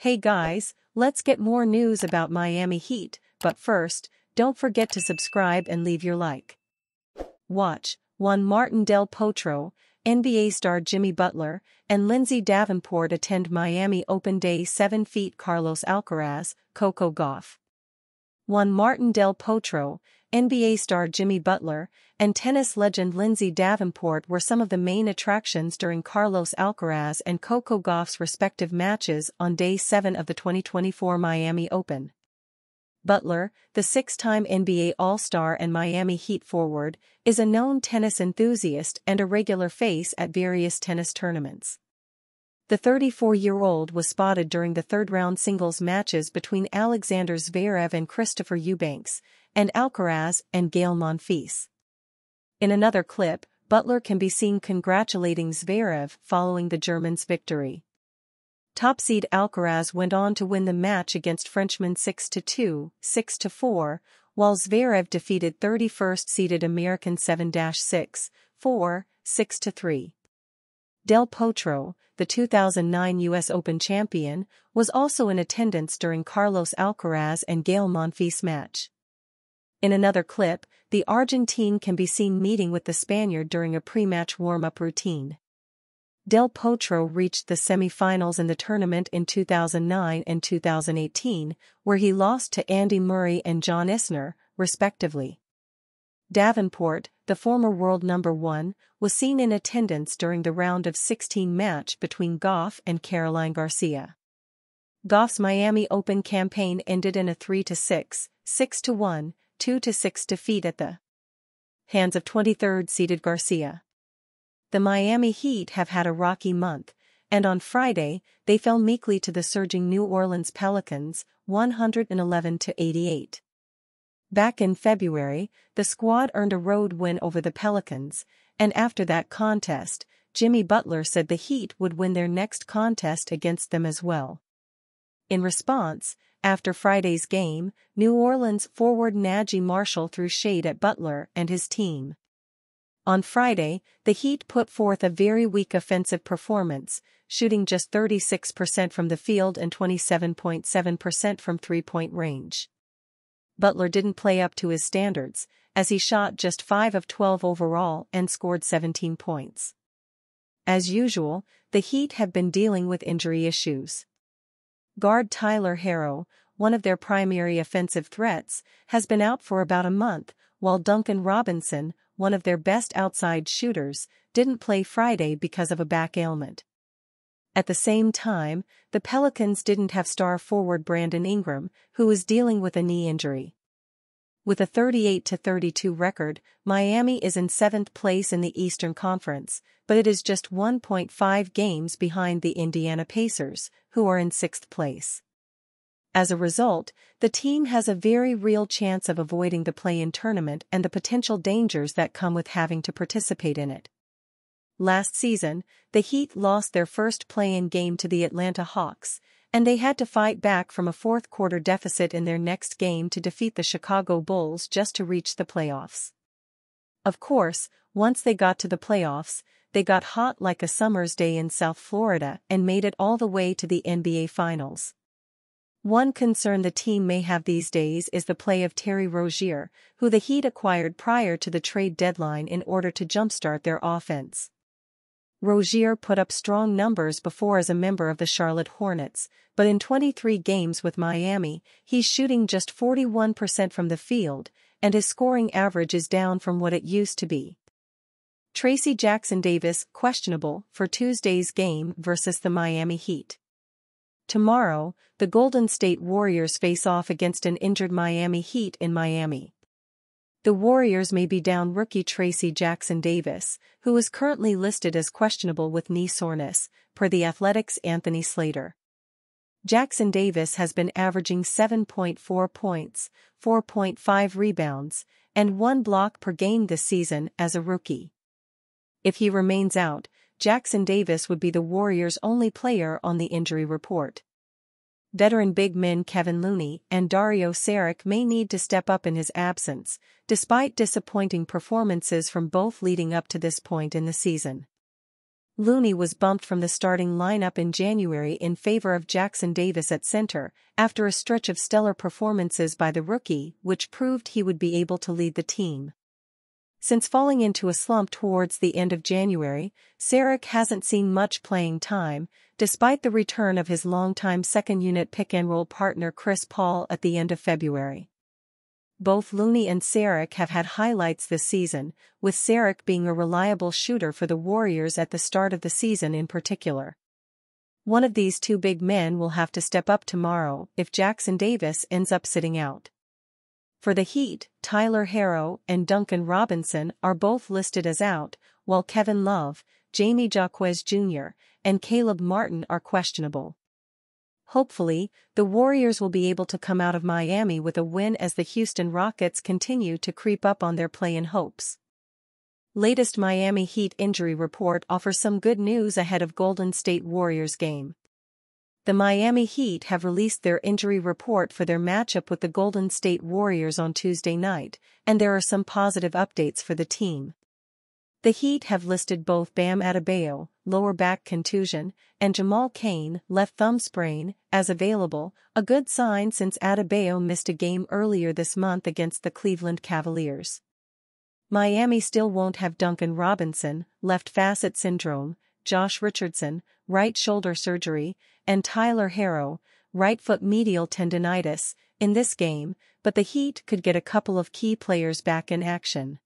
Hey guys, let's get more news about Miami Heat, but first, don't forget to subscribe and leave your like. Watch, Martin Del Potro, NBA star Jimmy Butler, and Lindsay Davenport attend Miami Open Day 7 feet Carlos Alcaraz, Coco Gauff. Martin Del Potro, NBA star Jimmy Butler, and tennis legend Lindsay Davenport were some of the main attractions during Carlos Alcaraz and Coco Gauff's respective matches on Day 7 of the 2024 Miami Open. Butler, the six-time NBA All-Star and Miami Heat forward, is a known tennis enthusiast and a regular face at various tennis tournaments. The 34-year-old was spotted during the third-round singles matches between Alexander Zverev and Christopher Eubanks, and Alcaraz and Gael Monfils. In another clip, Butler can be seen congratulating Zverev following the German's victory. Top seed Alcaraz went on to win the match against Frenchman 6-2, 6-4, while Zverev defeated 31st-seeded American 7-6, 4, 6-3. Del Potro, the 2009 U.S. Open champion, was also in attendance during Carlos Alcaraz and Gael Monfils' match. In another clip, the Argentine can be seen meeting with the Spaniard during a pre-match warm-up routine. Del Potro reached the semi-finals in the tournament in 2009 and 2018, where he lost to Andy Murray and John Isner, respectively. Davenport, the former world number 1, was seen in attendance during the round of 16 match between Gauff and Caroline Garcia. Gauff's Miami Open campaign ended in a 3-6, 6-1, 2-6 defeat at the hands of 23rd-seeded Garcia. The Miami Heat have had a rocky month, and on Friday, they fell meekly to the surging New Orleans Pelicans, 111-88. Back in February, the squad earned a road win over the Pelicans, and after that contest, Jimmy Butler said the Heat would win their next contest against them as well. In response, after Friday's game, New Orleans forward Naji Marshall threw shade at Butler and his team. On Friday, the Heat put forth a very weak offensive performance, shooting just 36% from the field and 27.7% from three-point range. Butler didn't play up to his standards, as he shot just 5 of 12 overall and scored 17 points. As usual, the Heat have been dealing with injury issues. Guard Tyler Herro, one of their primary offensive threats, has been out for about a month, while Duncan Robinson, one of their best outside shooters, didn't play Friday because of a back ailment. At the same time, the Pelicans didn't have star forward Brandon Ingram, who is dealing with a knee injury. With a 38-32 record, Miami is in 7th place in the Eastern Conference, but it is just 1.5 games behind the Indiana Pacers, who are in 6th place. As a result, the team has a very real chance of avoiding the play-in tournament and the potential dangers that come with having to participate in it. Last season, the Heat lost their first play-in game to the Atlanta Hawks, and they had to fight back from a fourth-quarter deficit in their next game to defeat the Chicago Bulls just to reach the playoffs. Of course, once they got to the playoffs, they got hot like a summer's day in South Florida and made it all the way to the NBA Finals. One concern the team may have these days is the play of Terry Rozier, who the Heat acquired prior to the trade deadline in order to jumpstart their offense. Rozier put up strong numbers before as a member of the Charlotte Hornets, but in 23 games with Miami, he's shooting just 41% from the field, and his scoring average is down from what it used to be. Tracy Jackson-Davis questionable for Tuesday's game versus the Miami Heat. Tomorrow, the Golden State Warriors face off against an injured Miami Heat in Miami. The Warriors may be down rookie Tracy Jackson-Davis, who is currently listed as questionable with knee soreness, per The Athletic's Anthony Slater. Jackson-Davis has been averaging 7.4 points, 4.5 rebounds, and 1 block per game this season as a rookie. If he remains out, Jackson-Davis would be the Warriors' only player on the injury report. Veteran big men Kevin Looney and Dario Saric may need to step up in his absence, despite disappointing performances from both leading up to this point in the season. Looney was bumped from the starting lineup in January in favor of Jackson Davis at center, after a stretch of stellar performances by the rookie, which proved he would be able to lead the team. Since falling into a slump towards the end of January, Sarek hasn't seen much playing time, despite the return of his longtime second-unit pick-and-roll partner Chris Paul at the end of February. Both Looney and Sarek have had highlights this season, with Sarek being a reliable shooter for the Warriors at the start of the season in particular. One of these two big men will have to step up tomorrow if Jackson Davis ends up sitting out. For the Heat, Tyler Herro and Duncan Robinson are both listed as out, while Kevin Love, Jamie Jaquez Jr., and Caleb Martin are questionable. Hopefully, the Warriors will be able to come out of Miami with a win as the Houston Rockets continue to creep up on their play-in hopes. Latest Miami Heat injury report offers some good news ahead of Golden State Warriors game. The Miami Heat have released their injury report for their matchup with the Golden State Warriors on Tuesday night, and there are some positive updates for the team. The Heat have listed both Bam Adebayo, lower back contusion, and Jamal Cain, left thumb sprain, as available, a good sign since Adebayo missed a game earlier this month against the Cleveland Cavaliers. Miami still won't have Duncan Robinson, left facet syndrome, Josh Richardson, right shoulder surgery, and Tyler Herro, right foot medial tendinitis, in this game, but the Heat could get a couple of key players back in action.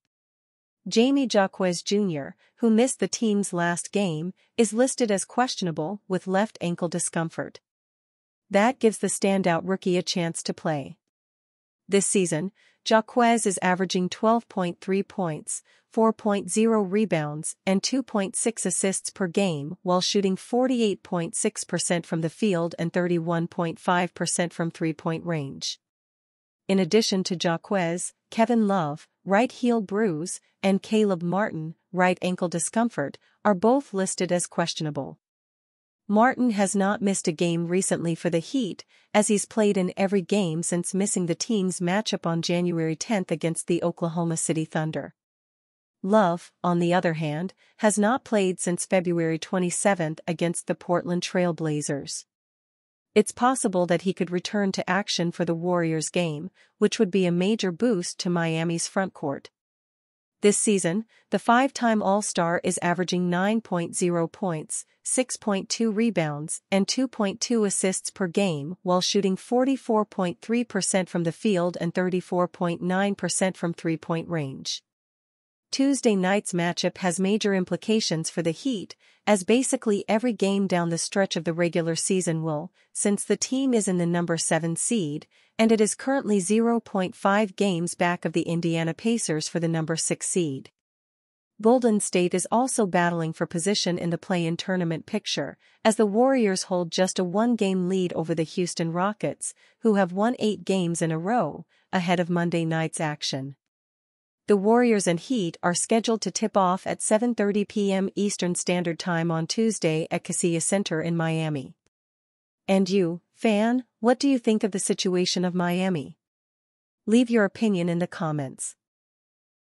Jamie Jaquez Jr., who missed the team's last game, is listed as questionable with left ankle discomfort. That gives the standout rookie a chance to play. This season, Jaquez is averaging 12.3 points, 4.0 rebounds, and 2.6 assists per game while shooting 48.6% from the field and 31.5% from three-point range. In addition to Jaquez, Kevin Love, right heel bruise, and Caleb Martin, right ankle discomfort, are both listed as questionable. Martin has not missed a game recently for the Heat, as he's played in every game since missing the team's matchup on January 10 against the Oklahoma City Thunder. Love, on the other hand, has not played since February 27 against the Portland Trail Blazers. It's possible that he could return to action for the Warriors game, which would be a major boost to Miami's frontcourt. This season, the five-time All-Star is averaging 9.0 points, 6.2 rebounds, and 2.2 assists per game while shooting 44.3% from the field and 34.9% from three-point range. Tuesday night's matchup has major implications for the Heat, as basically every game down the stretch of the regular season will, since the team is in the number 7 seed, and it is currently 0.5 games back of the Indiana Pacers for the number 6 seed. Golden State is also battling for position in the play-in tournament picture, as the Warriors hold just a one-game lead over the Houston Rockets, who have won 8 games in a row, ahead of Monday night's action. The Warriors and Heat are scheduled to tip off at 7:30 p.m. Eastern Standard Time on Tuesday at Kaseya Center in Miami. And you, fan, what do you think of the situation of Miami? Leave your opinion in the comments.